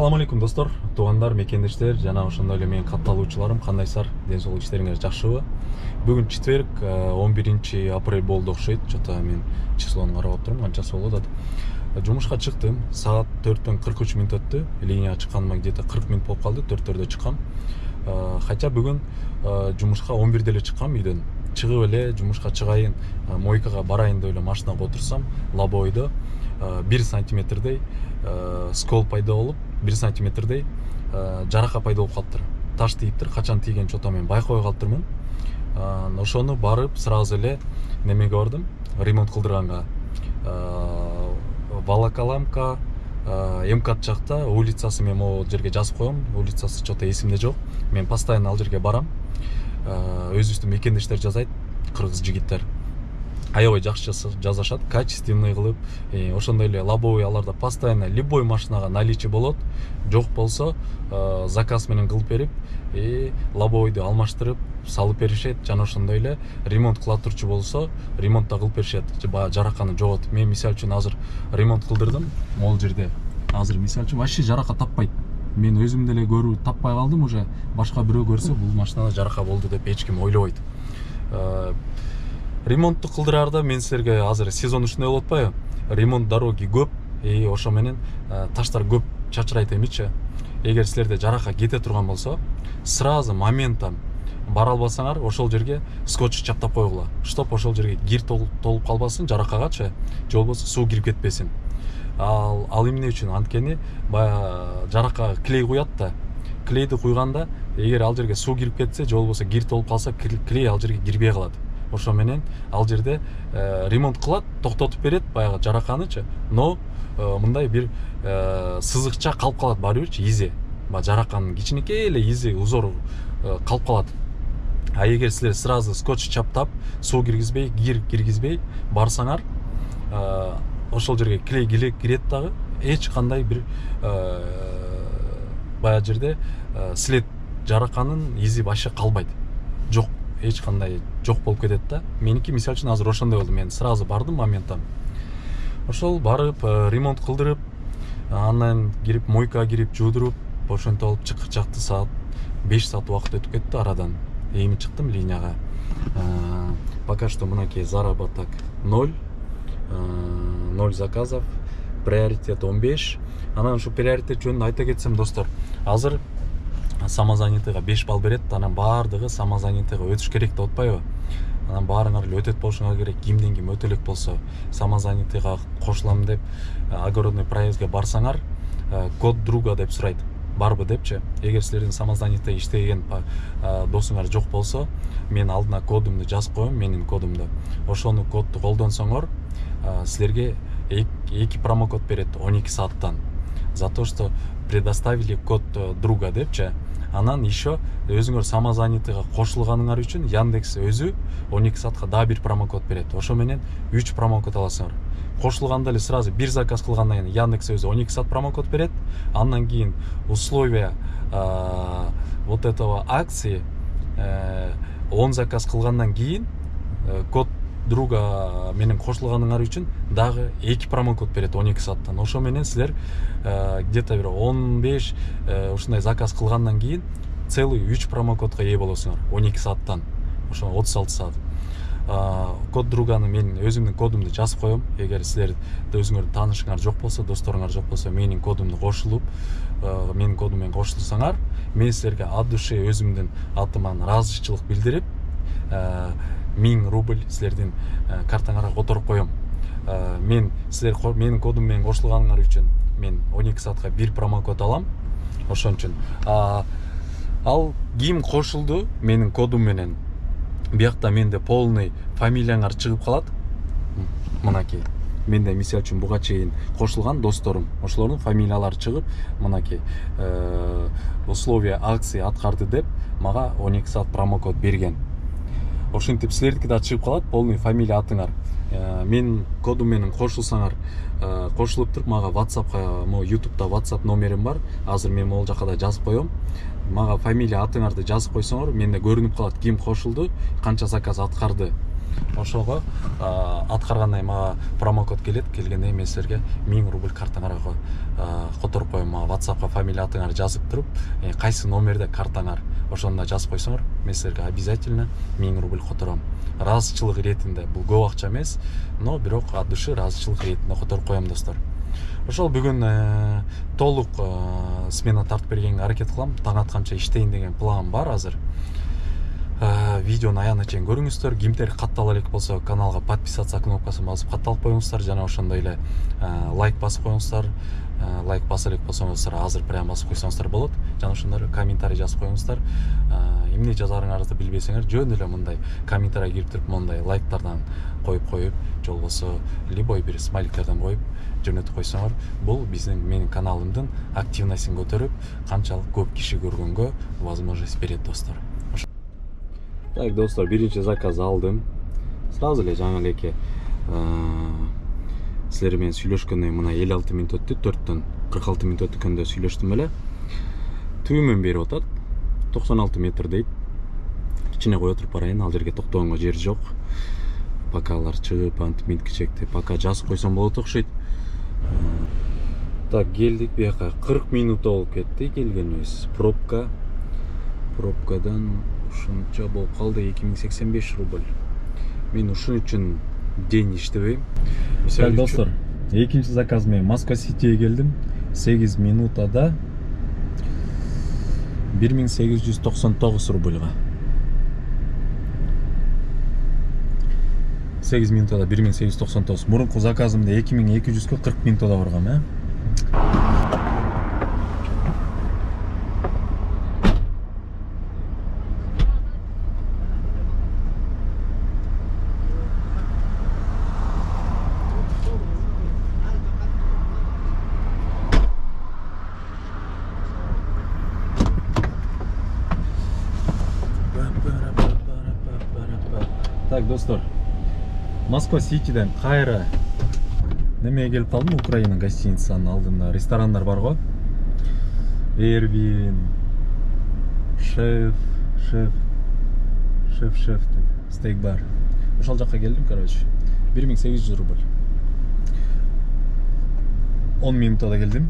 Ассаламу алейкум достор, туугандар, мекендештер жана ошондой эле менин катталуучуларым, кандайсыздар? Ден соолук иштериңер жакшыбы? Бүгүн четверг, 11 апрель болду окшойт. Чото мен числону карап отурмун, канчасы болуп атат. Жумушка чыктым. Саат 4-төн 43 мүнөт өттү. Линияга чыкканыма где-то 40 мүнөт болуп калды. 4-төрдө чыккам. Хотя бүгүн жумушка 11-де эле чыккам үйдөн. Чыгып эле жумушка чыгайын, мойкага барайын деп эле машинага отурсам, лобойдо 1 сантиметрдей скол пайда болуп, 1 сантиметрдей жарака пайда болуп калыптыр. Таш тийиптир, качан тийген чото мен байкабай калыптырмын. Ошону барып сразу эле немеге бардым, ремонт кылдырганга. Волоколамка МКАД жакта, улицасы мен могу жерге жазып коем. Улицасы чото эсимде жок. Мен постоянно ал жерге барам. Өзүбүздүн мекендештер жазайт, кыргыз жигиттер. Аябай жакшы жазышат, качественный кылып, ошондой эле лобовой аларда постоянно любой машинага наличие болот. Жок болсо заказ менен кылып берип, лобовойду алмаштырып салып беришет. Жана ошондой эле ремонт кыла турчу болсо, ремонт да кылып беришет. Жараканы жоготуп. Мен мисалы үчүн азыр ремонт кылдырдым. Могул жерде азыр мисалы үчүн вообще жарака таппайт. Мен өзүм деле көрүп таппай калдым уже. Башка бирөө көрсө, бул машинада жарака болду деп эч ким ойлобойт. Ремонтту кылдыраарда мен силерге азыр сезон ушундай болуп атпайбы? Ремонт дороги көп, ошо менен таштар көп чачырайт эмичи. Эгер силерде жарака кете турган болсо, сразу моментом бара албасаңар, ошол жерге скотч чаптап койгула. Чтоб ошол жерге кир толуп калбасын жаракагачы, же болбосо суу кирип кетпесин. Ал эмне үчүн? Анткени баягы жарака клей куят да. Клейди куйганда, эгер ал жерге суу кирип кетсе, же болбосо кир толуп калса, клей ал жерге кирбей калат. Ошо менен ал жерде ремонт кылат, токтотуп берет баягы жараканычы, но мындай бир сызыкча калып калат баары бирчи, изи. Жараканын кичинекей эле изи, узор калып калат. А эгер силер сразу скотч чаптап, суу киргизбей, кир киргизбей барсаңар, ошол жерге клей кирет дагы, эч кандай бир баягы жерде след жараканын изи вообще калбайт. Жок, эч кандай жок болуп кетет да. Меники мисалы үчүн азыр ошондой болду. Мен сразу бардым моментом. Ошол барып ремонт кылдырып, андан кирип мойкага кирип жуудуруп, ошентип алып чыкты. Саат 5 саат убакыт өтүп кетти арадан. Эми чыктым линияга. Пока что мынакей заработок 0 заказов, приоритет 15. Анан ушу приоритет жөнүндө айта кетсем достор, азыр самозанятыйга 5 балл берет, анан баардыгы самозанятыйга өтүш керек деп атпайбы? Анан баарыңар эле өтөт болушуңар керек. Кимден ким өтө элек болсо, самозанятыйга кошулам деп огородный проездге барсаңар, код друга деп сурайт. Барбы депчи. Эгер силердин самозанятый иштеген досуңар жок болсо, мен алдына кодумду жазып коем, менин кодумду. Ошону кодду колдонсоңор, силерге 2 промокод берет 12 сааттан. За то, что предоставили код друга депчи. Анан еще өзүңөр самозанятыйга кошулганыңар үчүн Яндекс өзү 12 саатка да 1 промокод берет. Ошо менен 3 промокод аласыңар. Кошулганда эле сразу 1 заказ кылгандан кийин Яндекс өзү 12 саат промокод берет. Андан кийин условия вот этого акции 10 заказ кылгандан кийин код друга менен кошулганыңар үчүн дагы 2 промокод берет 12 сааттан. Ошо менен силер где-то бир 15 ушундай заказ кылгандан кийин целый 3 промокодго ээ болосуңар 12 сааттан. Ошо 36 саат. Код друганы мен өзүмдүн кодумду жазып коем. Эгер силер өзүңөрдүн таанышыңар жок болсо, досторуңар жок болсо, менин кодумду кошулуп, менин кодум менен кошулсаңар, мен силерге от души өзүмдүн атыман ыраазычылык билдирип, 1000 рубль силердин картаңарга которуп коем. Мен силер менин кодум менен кошулганыңар үчүн мен 12 саатка 1 промокод алам. Ошон үчүн ал ким кошулду менин кодум менен, биякта менде полный фамилияңар чыгып калат. Мынакей. Менде мисалы үчүн буга чейин кошулган досторум, ошолордун фамилиялары чыгып, мынакей условия акции аткарды деп мага 12 саат промокод берген. Ошентип силердики да чыгып калат, полный фамилия атыңар. Мен кодум менен кошулсаңар, кошулуп туруп мага WhatsAppка, YouTube'да WhatsApp номерим бар. Азыр мен могул жака да жазып коем. Мага фамилия атыңарды жазып койсоңор, менде көрүнүп калат ким кошулду, канча заказ аткарды. ошого аткаргандай мага промокод келет. Келгенде мен силерге 1000 рубль картаңарга которуп коем. Мага WhatsAppка фамилия атыңарды жазып туруп, кайсы номерде картаңар ошондо жазып койсоңор, мен силерге обязательно 1000 рубль котором. Ыраазычылык иретинде, бул көп акча эмес, но бирок от души ыраазычылык иретинде которуп коем достор. Ошол бүгүн толук смена тартып бергенге аракет кылам. Таң атканча иштейин деген планым бар азыр. Видеону аягына чейин көрүңүздөр. Кимдер каттала элек болсо каналга подписаться кнопкасын басып катталып коюңуздар, жана ошондой эле лайк басып коюңуздар. Лайк баса элек болсоңуздар азыр прям басып койсоңуздар болот. Жана ошондой комментарий жазып коюңуздар. Эмне жазарыңарды билбесеңер, жөн эле мындай комментарий кирип туруп мындай лайктардан коюп, же болбосо любой бир смайликтерден коюп жөнөтүп койсоңор, бул менин каналымдын активностун көтөрүп, канчалык көп киши көргөнгө возможность берет достор. Так, достор, биринчи заказ алдым. Сразу эле жаңы элеке силер менен сүйлөшкөндөн мына 56 мүнөт өттү, 4төн 46 мүнөт өткөндө сүйлөштүм эле. Түймөн берип атат, 96 метр дейт. Кичине кое туруп барайын, ал жерге токтогонго жер жок. Пока алар чыгып, антип минткичекти, пока жазып койсом болот окшойт. Так, келдик бияка. 40 минут болуп кетти келгенибиз. Пробкадан ушунча болуп калды, 2085 рубль. Мен ушун үчүн день иштебейм. Так, достор, экинчи заказ менен Москва Ситиге келдим. 8 минутада 1899 рубльга. 8 минутада 1899. Мурунку заказымда 2200-га 40 минутада баргам, Так, достор, Москва Ситиден кайра немеге келип калдым. Украина гостиницанын алдында ресторандар бар го. Эрвин, шеф, стейк бар. Ошол жакка келдим, короче. 1800 рубль. 10 минутада келдим.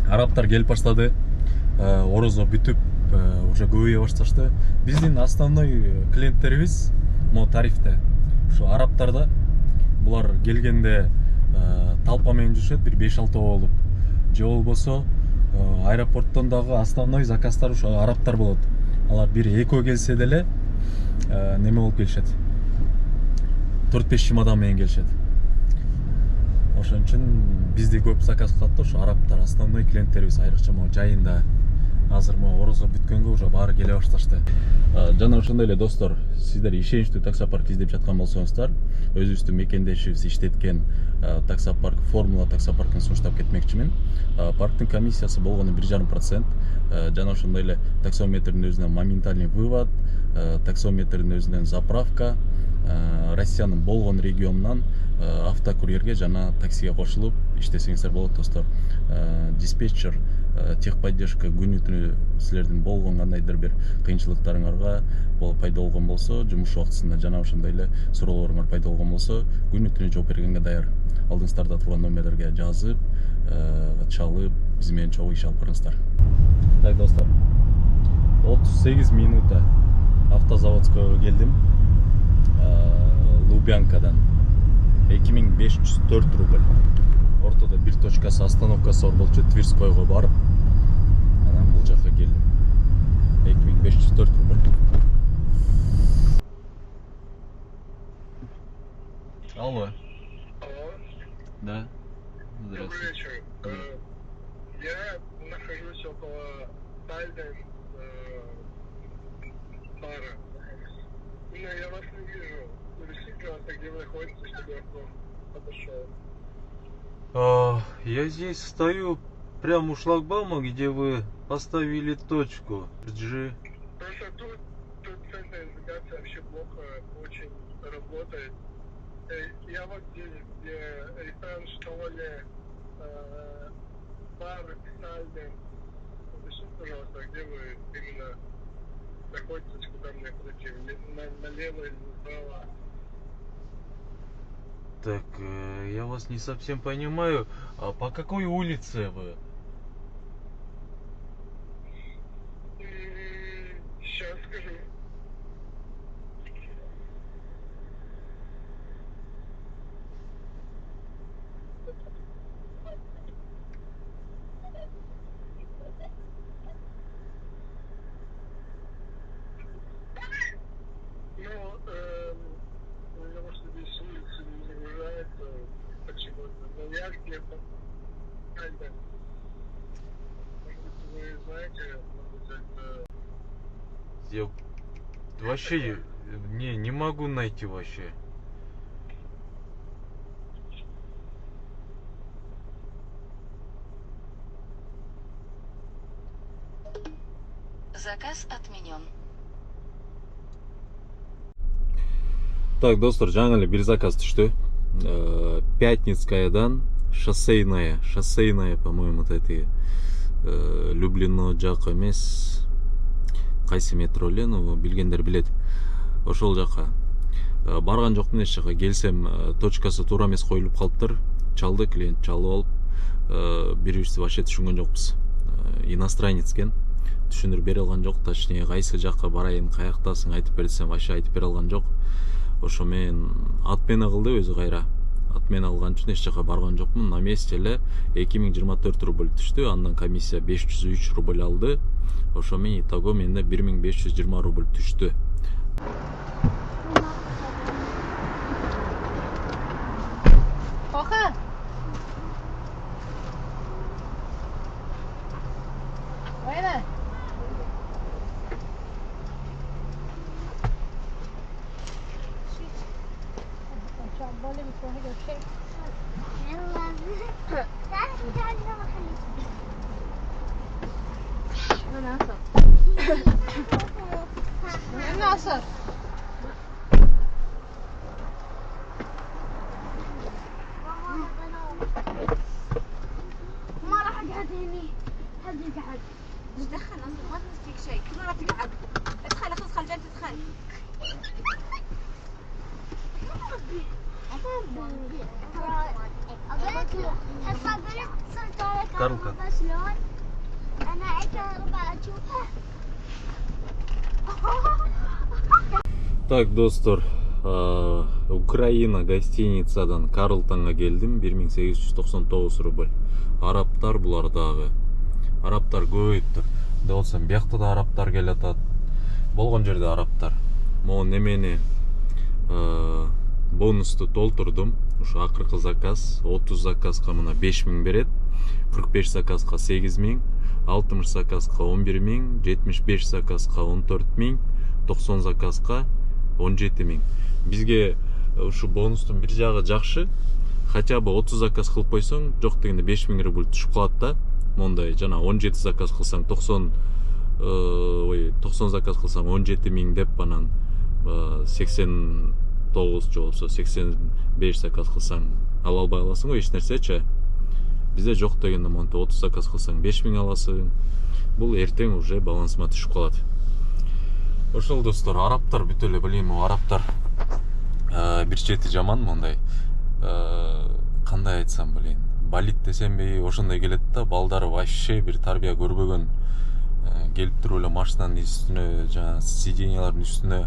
Арабтар келип баштады. Орозо бүтүп, уже көбөйө башташты. Биздин основной клиенттерибиз мо тарифте. Şu Araplarda bular gelgende talpa менен жүрүшөт, бир 5-6 болуп. Же болбосо аэропорттон дагы основной заказдар ушу арабтар болот. Алар бир эко келсе деле неме болуп келишет. 4-5 чемодан менен келишет. Ошон үчүн бизди көп заказ кылат да, ушу арабтар основной клиенттерибиз, айрыкча могу жайында. Азыр могу орозо бүткөнгө уже баары келе башташты. Жана ошондой эле достор, сиздер ишеничтүү таксопарк издеп жаткан болсоңуздар, өзүбүздүн мекендешибиз иштеткен таксопарк, формула таксопаркын сунуштап кетмекчимин. Парктын комиссиясы болгону 1,5%. Жана ошондой эле таксометрдин өзүнөн моментальный вывод, таксометрдин өзүнөн заправка, Россиянын болгон регионунан автокурьерге жана таксиге кошулуп иштесеңиздер болот достор. Диспетчер, техподдержка күнү түнү силердин болгон кандайдыр бир кыйынчылыктарыңарга пайда болгон болсо, жумуш убактысында жана ошондой эле суроолоруңар пайда болгон болсо, күнү түнү жооп бергенге даяр. Алдыңыздарда турган номерлерге жазып, чалып, биз менен чогуу иш алып барыңыздар. Так, достор, 38 минута автозаводского келдим. Лубянкадан 2504 рубль. Ортодо бир точкасы, остановкасы бар болчу, Тверскойго барып, анан бул жакка келдим. 2504 рубль. Алло. Алло. Да. Добрый вечер. Я нахожусь около Тальден бара. Но я вас не вижу. Напишите, пожалуйста, где вы находитесь, чтобы я к вам подошел. Я здесь стою прямо у шлагбаума, где вы поставили точку. G. Просто тут центр навигации вообще плохо очень работает. Я вот здесь, где ресторан Штоле, бар Тальден. Напишите, пожалуйста, где вы именно находитесь, куда мне пройти, налево или направо. Так, я вас не совсем понимаю. А по какой улице вы? Сейчас скажу. Ну, потому что здесь с улицы не загружается почему-то. Но я где-то. Может быть, вы знаете, может быть, это... Я вообще не могу найти вообще. Заказ отменен. Так, достар, жаңа эле бир заказ түштү. Пятницкаядан шоссейная, по-моему, тетиги Люблино жакы эмес. Кайсы метро эле, ну билгендер билет. Ошол жака барган жокмун эч жака. Келсем точкасы туура эмес коюлуп калыптыр. Чалды, клиент чалып алып, бирибизди вообще түшүнгөн жокпуз. Иностранец экен. Түшүндүрүп бере алган жок. Точнее, кайсы жакка барайын, каяктасың айтып берсем, вообще айтып бере алган жок. Ошо мен отмена кылды өзү кайра. Отмена алган үчүн эч жака барган жокмун. На месте эле 2024 рубль түштү. Андан комиссия 503 рубль алды. Ошо мен итого менде 1520 рубль түштү. Оха. Вайна. Boleh misalnya gede. Mana asal? Mana asal? ما راح اقعد هني حد يقعد ايش دخل اصلا ما تمسك شيء كل مره تقعد ادخل ادخل جنت ادخل Карлка. شلون انا اقرب اشوفه Так, достор, Украина гостиницадан Карлтонга келдим. 1899 рубль. Арабтар булар дагы. Арабтар көбөйүптүр. Деп болсом, биякта да арабтар келатат. Болгон жерде арабтар. Могу немени бонусту толтурдум. Ушу акыркы заказ 30 заказга мына 5000 берет. 45 заказга 8000, 60 заказга 11000, 75 заказга 14000, 90 заказга 17000. Бизге ушу бонустун бир жагы жакшы. Хотя бы 30 заказ кылып койсоң, жок дегенде 5000 рубль түшүп калат да. Мондай жана 17 заказ кылсаң 90 заказ кылсаң 17000 деп анан 89 же болсо 85 заказ кылсаң ала албай каласың го эч нерсечи. Бизде жок дегенде монтип 30 заказ кылсаң 5000 аласың. Бул эртең уже балансыма түшүп калат. Ошол достор, арабтар бүт эле билем, арабтар бир чети жаман мондай. Кандай айтсам билейин, балит десемби ошондой келет да, балдары вообще бир тарбия көрбөгөн. Келип туруп эле машинанын үстүнө, жана сиденьялардын үстүнө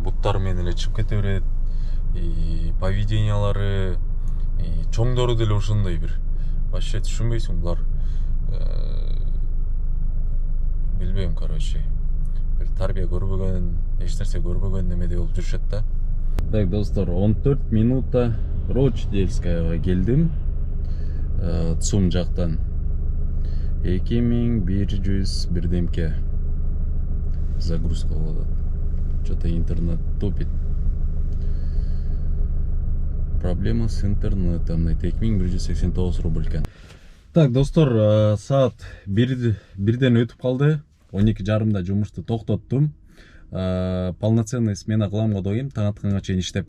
буттары менен эле чыгып кете берет. Поведениялары чоңдору деле ошондой бир. Вообще түшүнбөйсүң, булар билбейм, короче. Бир тарбия көрбөгөн, эч нерсе көрбөгөн немеде болуп жүрүшөт да. Так, достор, 14 минута Рочдельскаяга келдим. ЦУМ жактан 2100 бирдемке загрузка болот. Что-то интернет тупит. Проблема с интернетом. 2189 рубль экен. Так, достор, саат 1ден өтүп калды. 12:30 жумушту токтоттум. Полноценный смена кылам го дейм. Таң атканга чейин иштеп,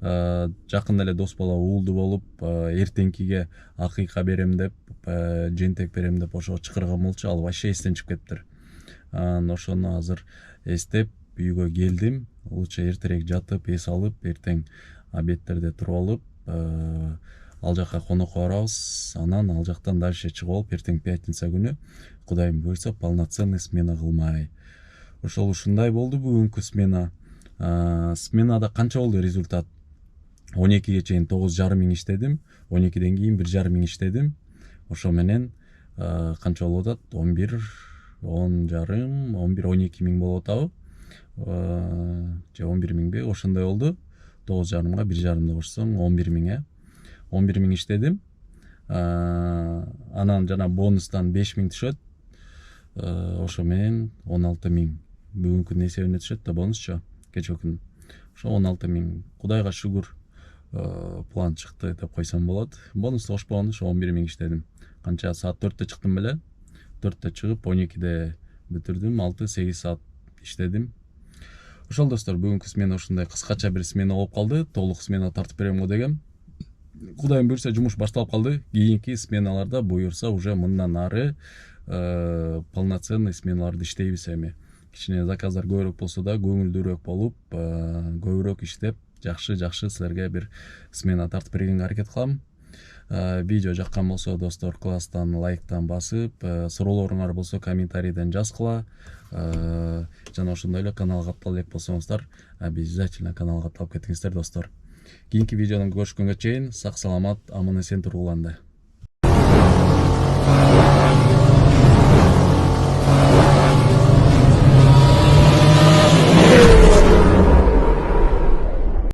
жакында эле дос бала уулду болуп, эртеңкиге акыйка берем деп, жентек берем деп ошо чакырган болчу. Ал вообще эстен чыгып кетиптир. Ошону азыр эстеп үйгө келдим. Лучше эртерээк жатып, эс алып, эртең обедтерде туруп алып ал жака конокко барабыз, анан ал жактан дальше чыгып алып эртең пятница күнү Кудайым буйрса полноценный смена кылмай. Ошол ушундай болду бүгүнкү смена. Сменада канча болду результат? 12ге чейин 9,5 миң иштедим, 12ден кийин 1,5 миң иштедим. Ошо менен канча болуп атат? 11, 10,5, 11, 12 миң болуп атабы? Же 11 миңби? Ошондой болду. 9,5га 1,5 кошсоң 11 миң, 11 миң иштедим. Анан жана бонустан 5 миң түшөт. Ошо менен 16 миң. Бүгүнкү эсебине түшөт да бонусчу кечээ күн. Ошо 16 миң. Кудайга шүгүр, план чыкты деп койсом болот. Бонус кошпогондо ошо 11 миң иштедим. Канча саат 4-тө чыктым беле? 4-тө чыгып 12де бүтүрдүм, 6-8 саат иштедим. Ошол достор, бүгүнкү смена ушундай кыскача бир смена болуп калды. Толук смена тартып берем го дегем. Кудайым буйрса жумуш башталып калды. Кийинки сменаларда буйрса уже мындан ары полноценный сменаларды иштейбиз эми. Кичине заказдар көбүрөөк болсо да, көңүлдүүрөөк болуп, көбүрөөк иштеп, жакшы силерге бир смена тартып бергенге аракет кылам. Видео жаккан болсо достор, класстан лайктан басып, суроолоруңар болсо комментарийден жазгыла. Жана ошондой эле каналга каттала элек болсоңуздар, обязательно каналга катталып кетиңиздер достор. Кийинки видеодон көрүшкөнгө чейин сак саламат, аман эсен тургуланды.